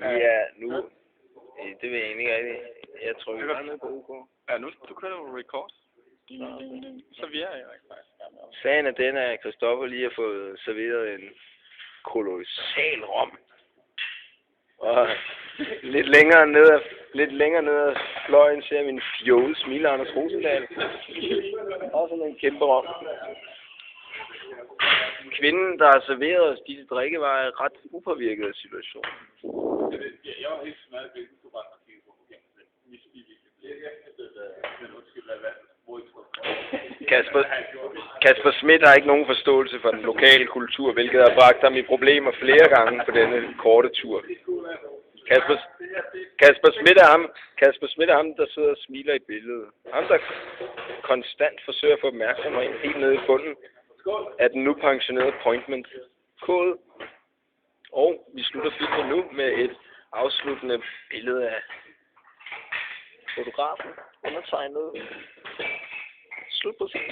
Ja, nu. Det ved jeg egentlig ikke rigtigt. Jeg tror, vi var nede på OK. Ja, nu du kører du record. Så vi er jo ikke faktisk. Sagen er den, at Christoffer lige har fået serveret en kolossal rom. Og lidt længere ned ad fløjen ser vi en fjollet smil Anders Rosendal. Og sådan en kæmpe rom. Kvinden, der har serveret os disse drikkevarer, er ret upåvirket af situationen. Jeg var helt smadret, at du bare har kigget på programmet. Kasper Schmidt har ikke nogen forståelse for den lokale kultur, hvilket har bragt ham i problemer flere gange på denne korte tur. Kasper Schmidt er ham, der sidder og smiler i billedet. Ham, der konstant forsøger at få opmærksomhed helt nede i bunden af den nu pensionerede appointment kode. Og vi slutter filmen nu med et afsluttende billede af fotografen undertegnet. Slut på scenen.